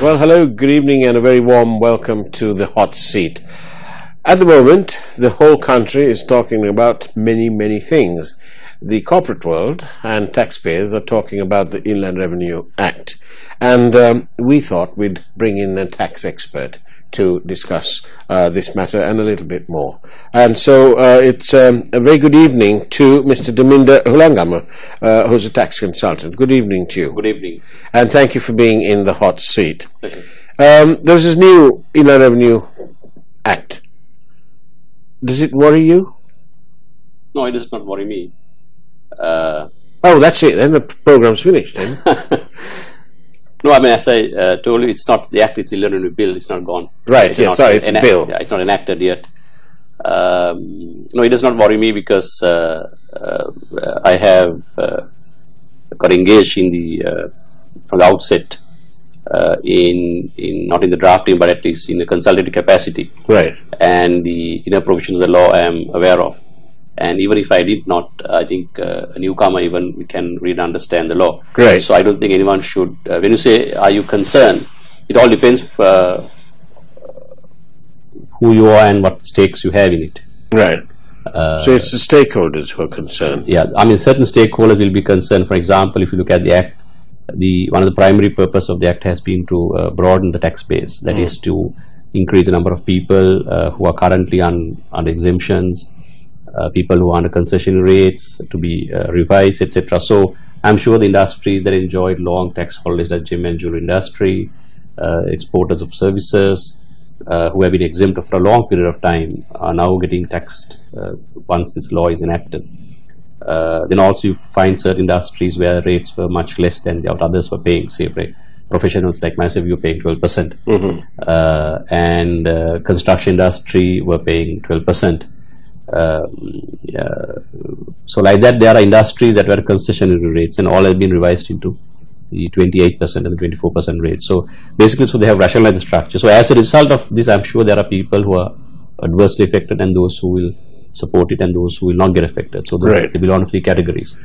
Well, hello, good evening, and a very warm welcome to the hot seat. At the moment, the whole country is talking about many things. The corporate world and taxpayers are talking about the Inland Revenue Act. And we thought we'd bring in a tax expert to discuss this matter and a little bit more. And so it's a very good evening to Mr. Daminda Hulangama, who's a tax consultant. Good evening to you. Good evening. And thank you for being in the hot seat. Pleasure. There's this new Inland Revenue Act. Does it worry you? No, it does not worry me. Oh, that's it. Then the program's finished. Then. No, I mean, as I told you, it's not the act, it's the Inland Revenue Bill, it's not gone. Right, yes, sorry, it's a bill. Yeah, it's not enacted yet. No, it does not worry me because I have got engaged in the, from the outset, not in the drafting, but at least in the consultative capacity. Right. And the inner provisions of the law I am aware of. And even if I did not, I think a newcomer even can read and understand the law. Great. So I don't think anyone should, when you say, are you concerned, it all depends who you are and what stakes you have in it. Right. So it's the stakeholders who are concerned. Yeah, I mean, certain stakeholders will be concerned. For example, if you look at the Act, one of the primary purpose of the Act has been to broaden the tax base. That is to increase the number of people who are currently under exemptions, people who are under concession rates to be revised, etc. So I'm sure the industries that enjoyed long tax holidays, like gem and jewelry industry, exporters of services, who have been exempt for a long period of time, are now getting taxed once this law is enacted. Then also you find certain industries where rates were much less than what others were paying. Say, professionals like myself, you were paying 12%, and construction industry were paying 12%. So like that, there are industries that were concessionary rates, and all have been revised into the 28% and the 24% rate. So basically, so they have rationalized the structure. So as a result of this, I'm sure there are people who are adversely affected and those who will support it and those who will not get affected. So they belong to three categories.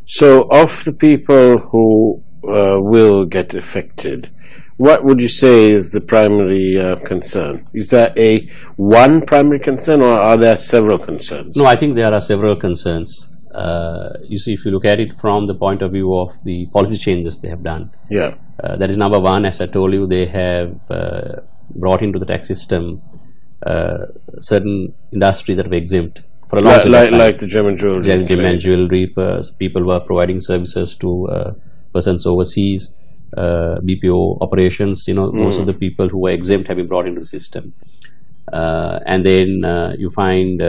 So of the people who will get affected, what would you say is the primary concern? Is there one primary concern, or are there several concerns? No, I think there are several concerns. You see, if you look at it from the point of view of the policy changes they have done, that is number one. As I told you, they have brought into the tax system certain industries that were exempt for a long period of time. Like the gem and jewelry. Gem and jewelry, people were providing services to persons overseas. BPO operations, most of the people who were exempt have been brought into the system. And then you find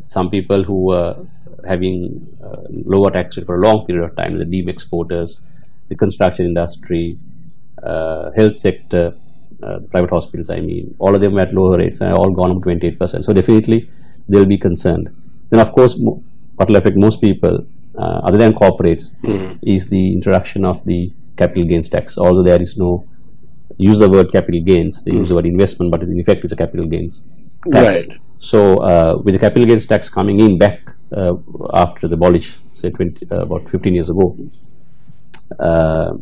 some people who were having lower tax rate for a long period of time, the deemed exporters, the construction industry, health sector, private hospitals, I mean, all of them were at lower rates and all gone up 28%. So definitely they will be concerned. Then of course, what will affect most people, other than corporates, is the introduction of the capital gains tax. Although there is no use the word capital gains, they use the word investment, but in effect it's a capital gains tax. Right. So with the capital gains tax coming in back after the abolish, say about 15 years ago, a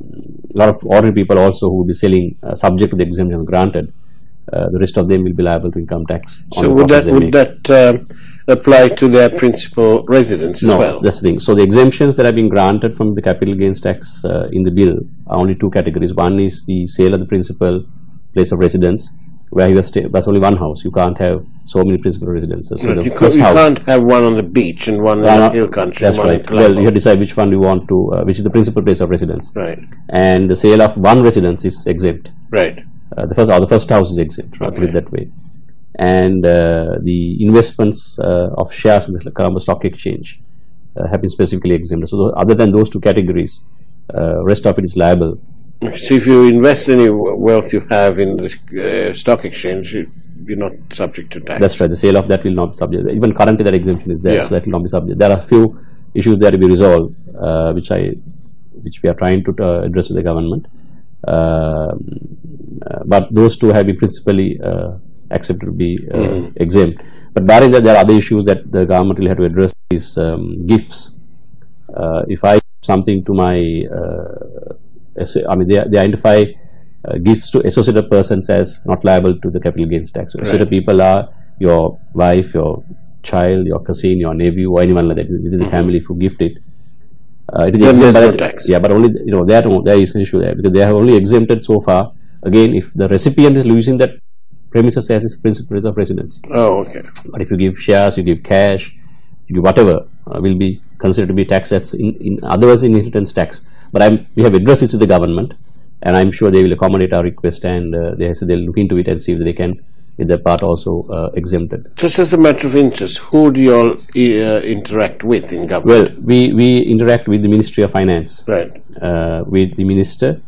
lot of ordinary people also who will be selling subject to the exemptions granted, the rest of them will be liable to income tax. So would that apply to their principal residence as well? No, that's the thing. So the exemptions that have been granted from the capital gains tax in the bill are only two categories. One is the sale of the principal place of residence, where you that's only one house. You can't have so many principal residences. So you can't have one on the beach and one in the hill country. That's right. Well, you have to decide which one you want to, which is the principal place of residence. Right. And the sale of one residence is exempt. Right. The first house is exempt, put it that way. And the investments of shares in the Colombo Stock Exchange have been specifically exempted. So other than those two categories, rest of it is liable. So if you invest any wealth you have in the stock exchange, you're not subject to tax. That's right. The sale of that will not be subject. Even currently that exemption is there, so that will not be subject. There are a few issues that will be resolved, which we are trying to address with the government. But those two have been principally accepted to be exempt. But barring that, there are other issues that the government will have to address. Is gifts. If I give something to my, I mean, they identify gifts to associated persons as not liable to the capital gains tax. So Right. associated people are your wife, your child, your cousin, your nephew, or anyone like that within the family. If you gift it, it is Then exempt, there's but no tax. Yeah, but only there is an issue there, because they have only exempted so far. Again, if the recipient is using that premises as his principal place of residence. Oh, okay. But if you give shares, you give cash, you give whatever, will be considered to be taxed as in otherwise inheritance tax. But we have addressed it to the government, and I'm sure they will accommodate our request, and they'll look into it and see if they can get that part also exempted. Just as a matter of interest, who do you all interact with in government? Well, we interact with the Ministry of Finance, Right. with the minister,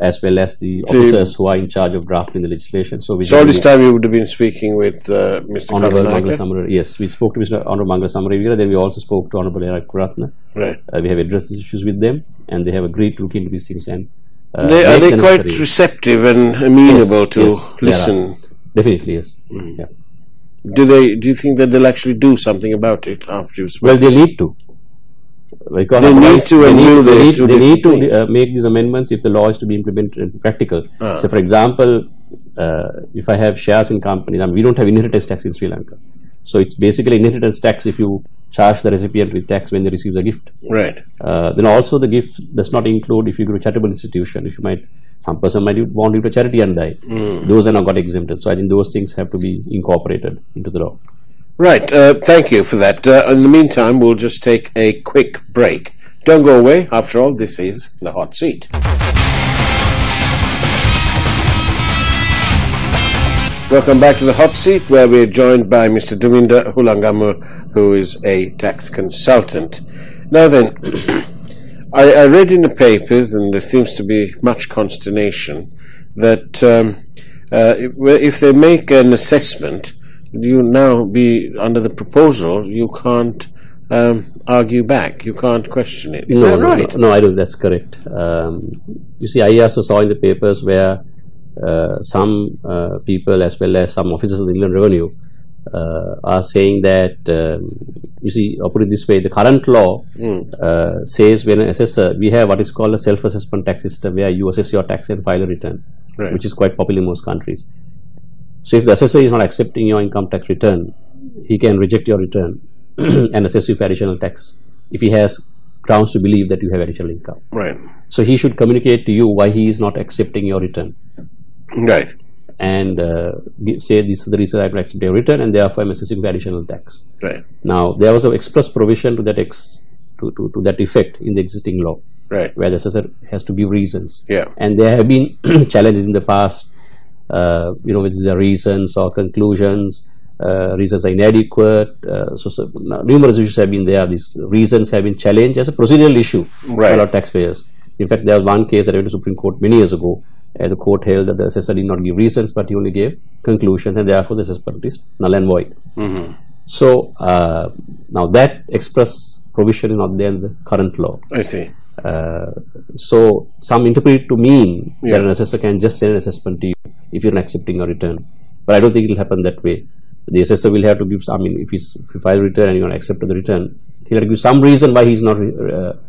as well as the officers who are in charge of drafting the legislation. So all this time you would have been speaking with Mr. Honorable Karnataka? Mangala Samara. Yes, we spoke to Mr. Honorable Mangala Samara. Then we also spoke to Honorable Eric Ratna. Right. We have addressed these issues with them, and they have agreed to look into these things. And Are they quite receptive and amenable to yes, listen? Definitely, yes. Yeah. Do you think that they'll actually do something about it after you've spoken? Well, they need to. Because They need to, and they need to make these amendments if the law is to be implemented and practical. So, for example, if I have shares in companies, we don't have inheritance tax in Sri Lanka. So it's basically inheritance tax if you charge the recipient with tax when they receive the gift. Right. Then also the gift does not include if you go to a charitable institution. If you some person might want to give to charity and die. Those are not got exempted. So I think those things have to be incorporated into the law. Right. Thank you for that. In the meantime, we'll just take a quick break. Don't go away. After all, this is The Hot Seat. Welcome back to The Hot Seat, where we're joined by Mr. Duminda Hulangamu, who is a tax consultant. Now then, I read in the papers, and there seems to be much consternation, that if they make an assessment, you now be under the proposal, you can't argue back, you can't question it. Is that right? No, I don't. That's correct. You see, I also saw in the papers where some people, as well as some officers of the Inland Revenue, are saying that, you see, I'll put it this way, the current law says when an assessor, we have what is called a self-assessment tax system, where you assess your tax and file a return, Right. which is quite popular in most countries. So if the assessor is not accepting your income tax return, he can reject your return and assess you for additional tax if he has grounds to believe that you have additional income. Right. So he should communicate to you why he is not accepting your return. Right. And say this is the reason I am accepting your return, and therefore I am assessing the additional tax. Right. Now there was an express provision to that to that effect in the existing law, Right. where the assessor has to give reasons. Yeah. And there have been challenges in the past, with the reasons or conclusions. Reasons are inadequate. So numerous issues have been there. These reasons have been challenged as a procedural issue Right. for our taxpayers. In fact, there was one case that went to Supreme Court many years ago. The court held that the assessor did not give reasons, but he only gave conclusions, and therefore the assessment is null and void. So now that express provision is not there in the current law. I see. So some interpret it to mean Yeah. that an assessor can just send an assessment to you if you're not accepting a return. But I don't think it will happen that way. The assessor will have to give some, if you file a return and you're not accepting the return, he'll have to give some reason why he's not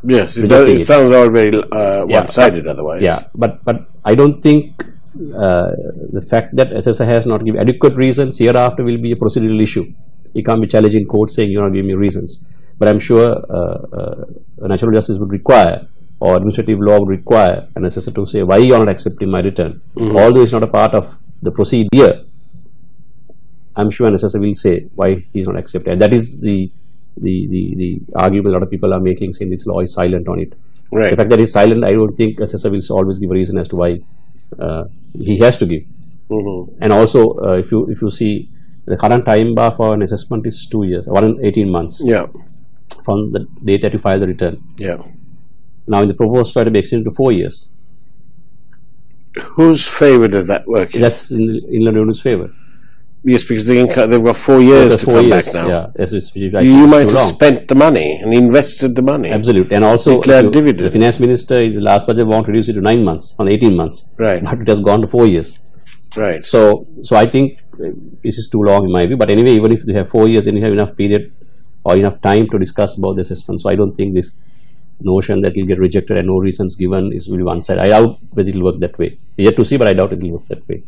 Yes, rejecting it sounds all very one-sided otherwise. Yeah, but I don't think the fact that assessor has not given adequate reasons hereafter will be a procedural issue. He can't be challenged in court saying you're not giving me reasons. But I'm sure natural justice would require, or administrative law would require, an assessor to say why you're not accepting my return. Although it's not a part of the procedure, I'm sure an assessor will say why he's not accepting. And that is the argument a lot of people are making, saying this law is silent on it. Right. The fact that he's silent, I don't think assessor will always give a reason as to why he has to give. And also, if you see, the current time bar for an assessment is 2 years, 18 months. Yeah. From the date that you file the return. Yeah. Now, in the proposed try to be extended to 4 years. Whose favour does that work in? That's in Inland Revenue's favour. Yes, because they've got 4 years to come back now. Yeah, You might have spent the money and invested the money. Absolutely. And also, declared dividends. The finance minister in the last budget want to reduce it to 9 months, on 18 months. Right. But it has gone to 4 years. Right. So I think this is too long in my view. But anyway, even if you have 4 years, then you have enough period or enough time to discuss about the assessment. So I don't think this notion that it will get rejected and no reasons given will be one side. I doubt whether it will work that way. Yet to see, but I doubt it will work that way.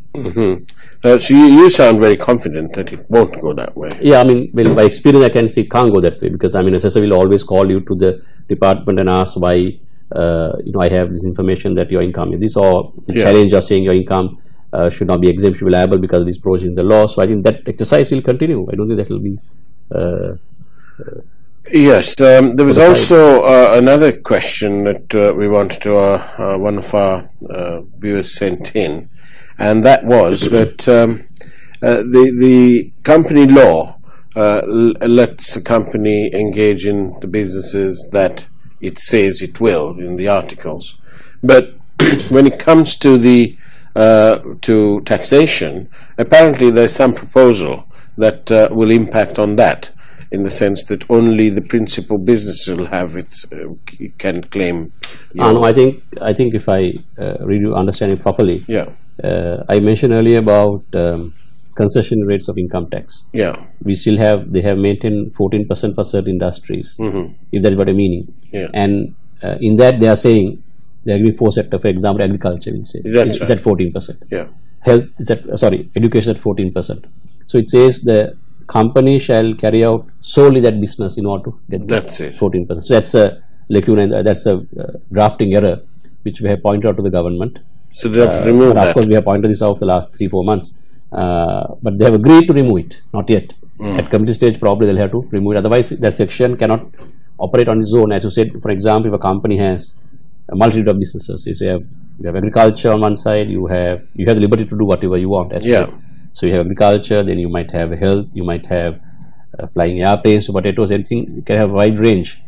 So you sound very confident that it won't go that way. Yeah, I mean, well, by experience, I can see it can't go that way, because I mean, assessor will always call you to the department and ask why, I have this information that your income is this, or challenge us saying your income should not be exempt, should be liable because of these provisions in the law. So I think that exercise will continue. I don't think that will be. Yes, there was also another question that we wanted to one of our viewers sent in, and that was that the company law lets a company engage in the businesses that it says it will in the articles, but when it comes to the to taxation, apparently there's some proposal that will impact on that, in the sense that only the principal business will have its can claim. No, I think if I really understand it properly, I mentioned earlier about concession rates of income tax. We still have, they have maintained 14% for certain industries, if that is what I mean. And in that they are saying the agri-4 sector, for example, agriculture, will say is at 14%. Health is at education at 14%. So it says the company shall carry out solely that business in order to get that 14%. So that's a lacuna, that's a drafting error which we have pointed out to the government. So they have to remove that. Of course, we have pointed this out for the last 3-4 months, but they have agreed to remove it. Not yet. At committee stage, probably they'll have to remove it. Otherwise, that section cannot operate on its own. As you said, for example, if a company has a multitude of businesses, you have agriculture on one side, you have the liberty to do whatever you want. So you have agriculture, then you might have health, you might have flying airplanes, potatoes, anything. You can have a wide range.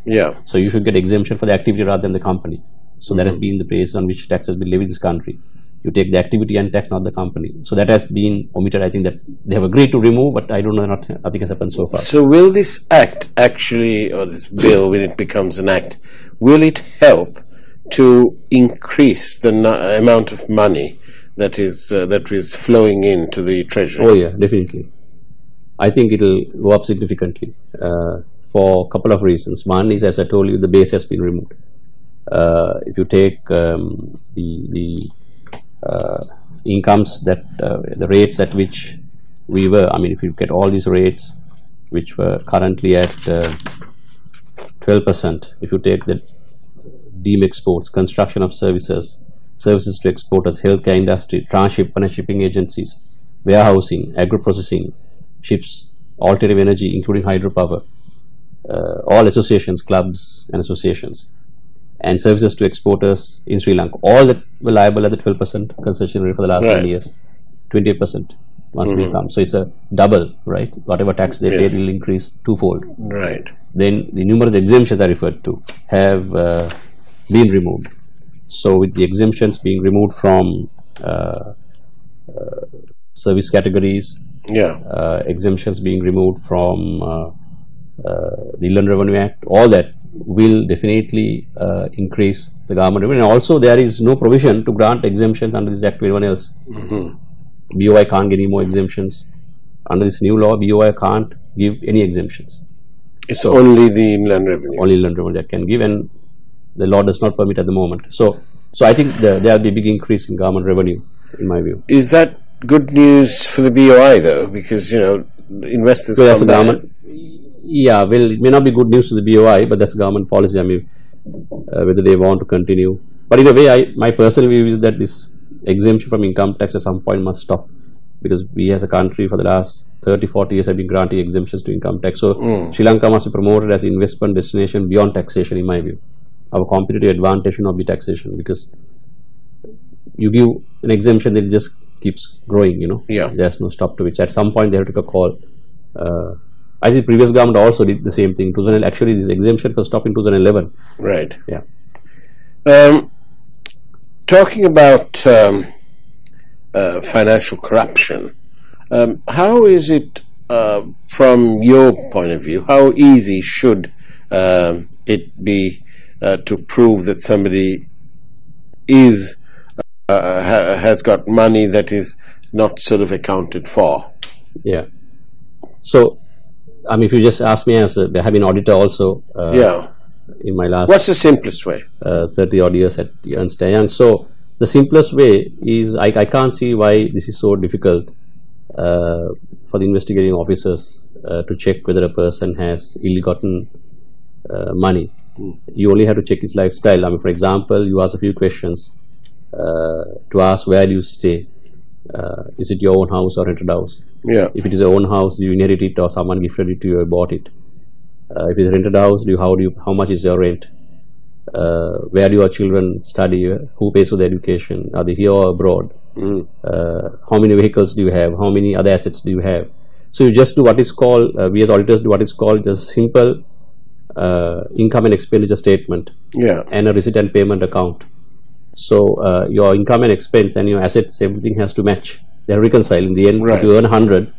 So you should get exemption for the activity rather than the company. So that has been the basis on which tax has been levied in this country. You take the activity and tax, not the company. So that has been omitted. I think that they have agreed to remove, but I don't know, nothing has happened so far. So will this act actually, or this bill, when it becomes an act, will it help to increase the amount of money that is flowing into the treasury? Oh yeah, definitely. I think it will go up significantly for a couple of reasons. One is, as I told you, the base has been removed. If you take the incomes that the rates at which we were, I mean, if you get all these rates which were currently at 12%, if you take the deemed exports, construction of services to exporters, healthcare industry, transshipment and shipping agencies, warehousing, agro-processing, ships, alternative energy, including hydropower, all associations, clubs and associations, and services to exporters in Sri Lanka, all that were liable at the 12% concession rate for the last 10 years, 28% once we come. So it's a double, right? Whatever tax they paid will increase twofold. Then the numerous exemptions I referred to have been removed. So with the exemptions being removed from service categories, exemptions being removed from the Inland Revenue Act, all that will definitely increase the government revenue. And also there is no provision to grant exemptions under this act to anyone else. BOI can't get any more exemptions. Under this new law, BOI can't give any exemptions. It's only the Inland Revenue. Only Inland Revenue that can give, and the law does not permit at the moment. So I think there will be a big increase in government revenue, in my view. Is that good news for the BOI though? Because, investors come there. Yeah, well, it may not be good news to the BOI, but that's government policy. I mean, whether they want to continue. But in a way, my personal view is that this exemption from income tax at some point must stop, because we as a country for the last 30-40 years have been granting exemptions to income tax. So Sri Lanka must be promoted as an investment destination beyond taxation, in my view. Our competitive advantage should not be taxation, because you give an exemption, it just keeps growing, There's no stop to which. At some point they have to take a call. I think previous government also did the same thing. Actually, this exemption was stopped in 2011. Right. Yeah. Talking about financial corruption, how is it, from your point of view, how easy should it be to prove that somebody has got money that is not sort of accounted for? Yeah. So, I mean, if you just ask me, as I have been auditor also, in my last. What's the simplest way? 30 odd years at Ernst & Young. So the simplest way is, I can't see why this is so difficult for the investigating officers to check whether a person has ill-gotten money. You only have to check his lifestyle. I mean, for example, you ask a few questions to ask where do you stay. Is it your own house or rented house? Yeah. If it is your own house, do you inherit it or someone gifted it to you or bought it? If it's a rented house, how much is your rent? Where do your children study? Who pays for their education? Are they here or abroad? How many vehicles do you have? How many other assets do you have? So you just do what is called, we as auditors do what is called just simple income and expenditure statement, and a receipt and payment account. So your income and expense and your assets, everything has to match. They are reconciled in the end. If you earn 100,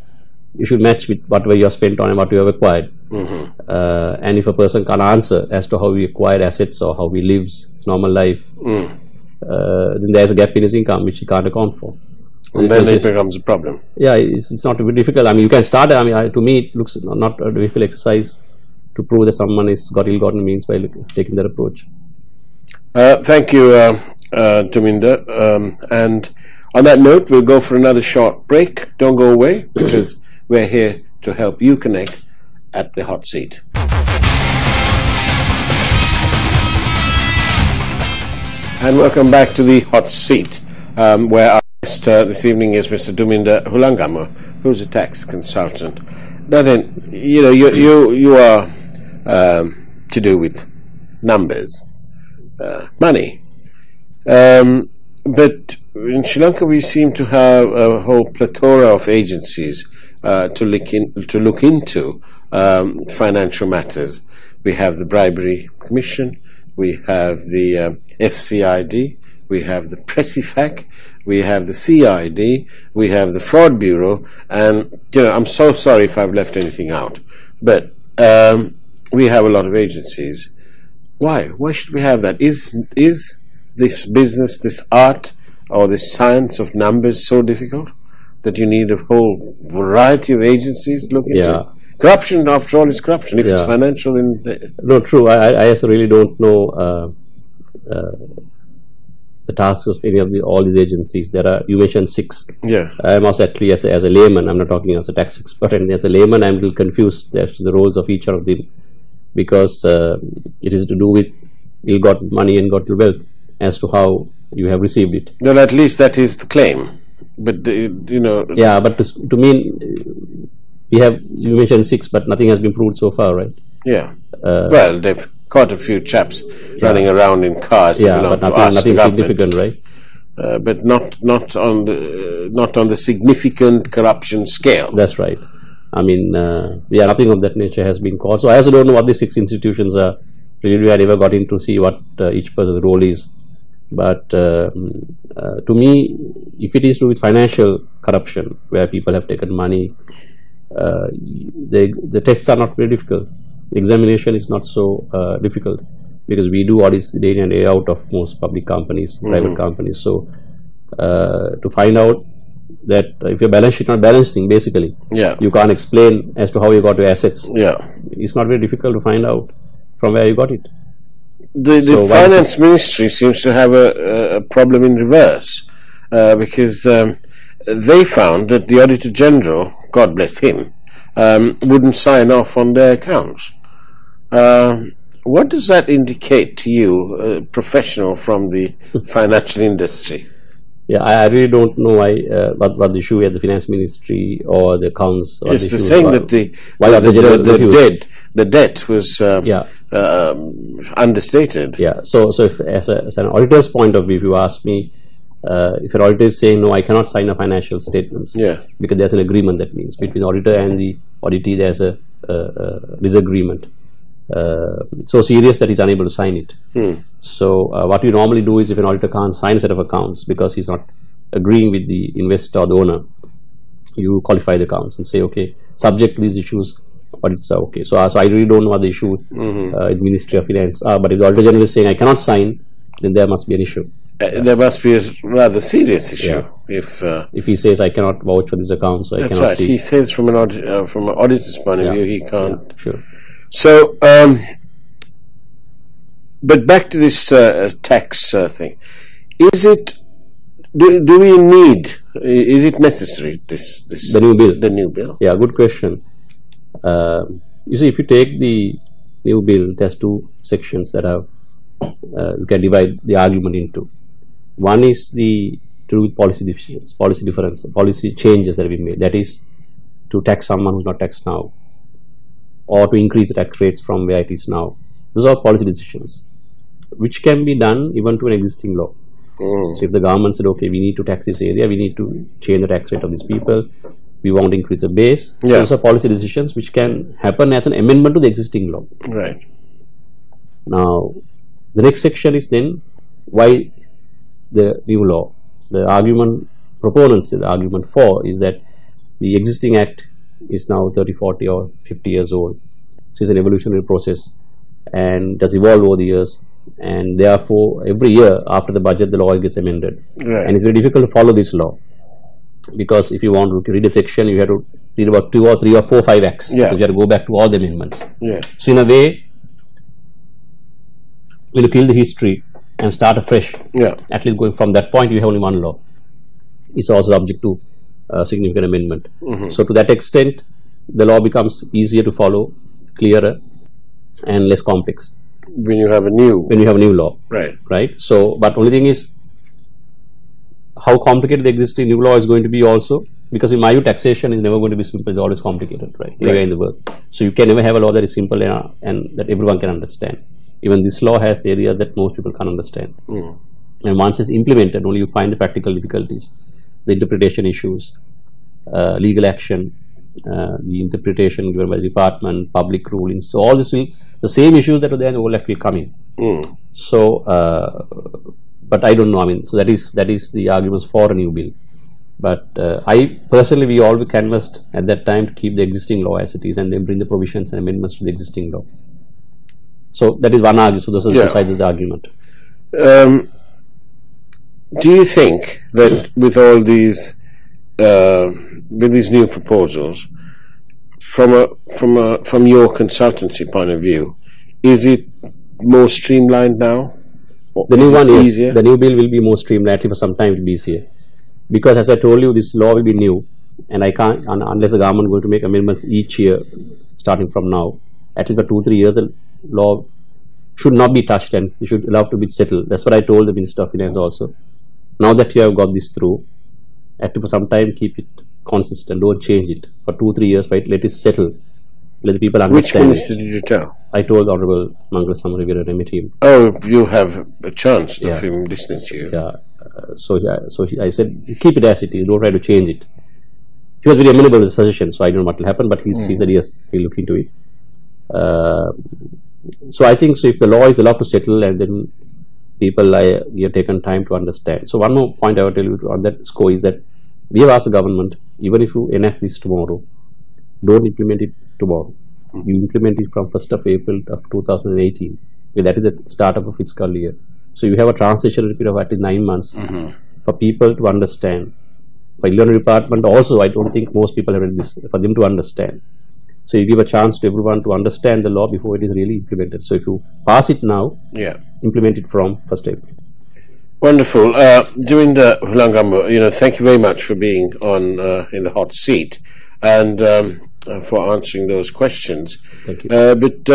you should match with whatever you have spent on and what you have acquired. And if a person can't answer as to how he acquired assets or how he lives his normal life, then there's a gap in his income which he can't account for. And then it becomes a problem. Yeah, it's not very difficult. I mean, you can start. I mean, to me, it looks not a difficult exercise to prove that someone has got ill-gotten means by taking that approach. Thank you, Tuminder. And on that note, we'll go for another short break. Don't go away, because we're here to help you connect at the hot seat. And welcome back to the hot seat, where our guest this evening is Mr. Tuminder Hulangama, who's a tax consultant. Now then, you know, you are to do with numbers, money, but in Sri Lanka we seem to have a whole plethora of agencies to look into financial matters. We have the Bribery Commission, we have the FCID, we have the Pressifac, we have the CID, we have the Fraud Bureau, and you know, I'm so sorry if I've left anything out, but we have a lot of agencies. Why? Why should we have that? Is this business, this art, or this science of numbers so difficult that you need a whole variety of agencies to look into? Corruption, after all, is corruption. If it's financial, then no, true. I also really don't know the tasks of any of all these agencies. There are, you mentioned 6. I am also actually as a layman. I'm not talking as a tax expert, and as a layman, I'm a little confused as to the roles of each of them, because it is to do with ill-gotten money and gotten wealth as to how you have received it. Well, at least that is the claim. But you know. Yeah, but to me, you mentioned 6, but nothing has been proved so far, right? Yeah. Well, they've caught a few chaps running around in cars. But nothing significant, right? But not on the significant corruption scale. That's right. I mean, nothing of that nature has been caught. So I also don't know what these 6 institutions are. Really, I never got in to see what each person's role is. But to me, if it is to do with financial corruption, where people have taken money, the tests are not very difficult. The examination is not so difficult, because we do audits day in and day out of most public companies, private companies. So to find out that if your balance sheet not balancing, basically, you can't explain as to how you got your assets. It's not very difficult to find out from where you got it. The finance ministry seems to have a problem in reverse, because they found that the Auditor General, God bless him, wouldn't sign off on their accounts. What does that indicate to you, a professional from the financial industry? Yeah, I really don't know why what the issue at the finance ministry or the accounts. Yes, they're saying that the debt was understated. So if, as an auditor's point of view, if you ask me, if an auditor is saying no, I cannot sign a financial statements, because there's an agreement, that means between the auditor and the auditee there's a disagreement. So serious that he's unable to sign it. So what you normally do is, if an auditor can't sign a set of accounts because he's not agreeing with the investor or the owner, you qualify the accounts and say, okay, subject to these issues, audits are okay. So I really don't know what the issue in the Ministry of Finance are, but if the Auditor General is saying I cannot sign, then there must be an issue. There must be a rather serious issue if he says I cannot vouch for these accounts, so I cannot see. He says from an auditor's point of view he can't. Sure. So But back to this tax thing. Is it? Do we need? Is it necessary? The new bill. The new bill. Yeah, good question. You see, if you take the new bill, there's two sections that have you can divide the argument into. One is to do with policy decisions, policy changes that have been made. That is, to tax someone who's not taxed now, or to increase the tax rates from where it is now. Those are policy decisions, which can be done even to an existing law. So if the government said, okay, we need to tax this area, we need to change the tax rate of these people, we want to increase the base. Yeah. Those are policy decisions which can happen as an amendment to the existing law. Right. Now, the next section is then why the new law. The argument proponents, the argument for, is that the existing act is now 30, 40 or 50 years old. So it's an evolutionary process and does evolve over the years, and therefore every year after the budget the law gets amended. Right. And it's very difficult to follow this law, because if you want to read a section you have to read about 2 or 3 or 4 or 5 acts. Yeah. So you have to go back to all the amendments. Yeah. So in a way we'll kill the history and start afresh. Yeah. At least going from that point you have only one law. It's also subject to significant amendment. So to that extent the law becomes easier to follow, clearer and less complex when you have a new law. Right. So but only thing is how complicated the existing new law is going to be also, because in my view taxation is never going to be simple, it's always complicated, right? Anywhere in the world. So you can never have a law that is simple and that everyone can understand. Even this law has areas that most people can't understand. And once it's implemented, only you find the practical difficulties, the interpretation issues, legal action, the interpretation given by the department, public rulings. So all this will, the same issues that are there in the old act will come in. So, but I don't know. I mean, so that is the arguments for a new bill. But I personally, we all canvassed at that time to keep the existing law as it is, and then bring the provisions and amendments to the existing law. So that is one argument. So those are both sides of the argument. Do you think that with all these new proposals, from your consultancy point of view, is it more streamlined now? The new one is easier? The new bill will be more streamlined. For some time it will be easier, because as I told you, this law will be new, and I can't, unless the government is going to make amendments each year starting from now, at least for 2-3 years the law should not be touched and it should allow to be settled. That's what I told the Minister of Finance also. Now that you have got this through, at least for some time keep it consistent, don't change it for 2-3 years, right? Let it settle, let the people understand. Which minister did you tell? I told Honorable Mangal Samarivira and team. Oh, you have a chance of him listening to you. Yeah. So I said, keep it as it is, don't try to change it. He was very amenable to the suggestion, so I don't know what will happen, but he said yes, he'll look into it. So I think, so if the law is allowed to settle, and then people have taken time to understand. So one more point I will tell you on that score is that we have asked the government, even if you enact this tomorrow, don't implement it tomorrow. You implement it from 1st of April of 2018. That is the start of a fiscal year. So you have a transition period of at least 9 months for people to understand. For Illinois department also, I don't think most people have read this, for them to understand. So you give a chance to everyone to understand the law before it is really implemented. So if you pass it now, implement it from 1st April. Wonderful. During the Hulangambo, thank you very much for being on in the hot seat and for answering those questions. Thank you. But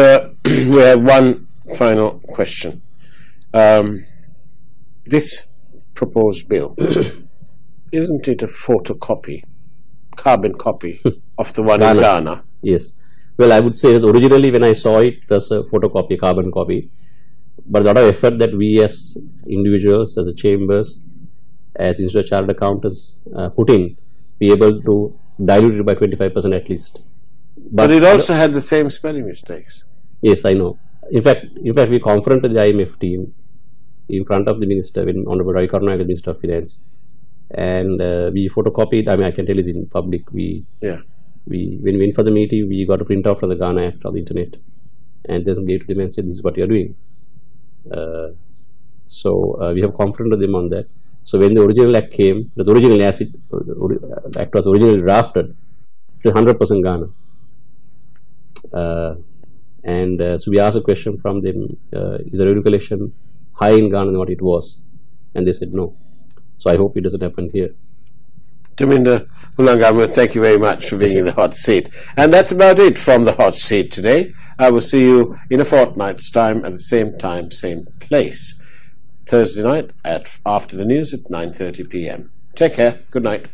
we have one final question. This proposed bill, isn't it a photocopy, carbon copy of the one in Ghana? Yes. Well, I would say that originally when I saw it, it was a photocopy, carbon copy. But a lot of effort that we as individuals, as a chambers, as Institute of Chartered Accountants put in, be able to dilute it by 25% at least. But it also had the same spelling mistakes. Yes, I know. In fact, we confronted the IMF team in front of the minister, when Honorable Ravi Karunaka, the Minister of Finance, and we photocopied. I mean, I can tell it in public. When we went for the meeting, we got a print out from the Ghana Act on the internet, and then gave to them and said, "This is what you are doing." So we have confronted them on that. So when the original act came, the original act was originally drafted to 100% Ghana, And so we asked a question from them, is the revenue collection high in Ghana than what it was? And they said no. So I hope it doesn't happen here. Tuminda Hulangama, thank you very much for being in the hot seat. And that's about it from the hot seat today. I will see you in a fortnight's time at the same time, same place. Thursday night after the news at 9:30 p.m. Take care. Good night.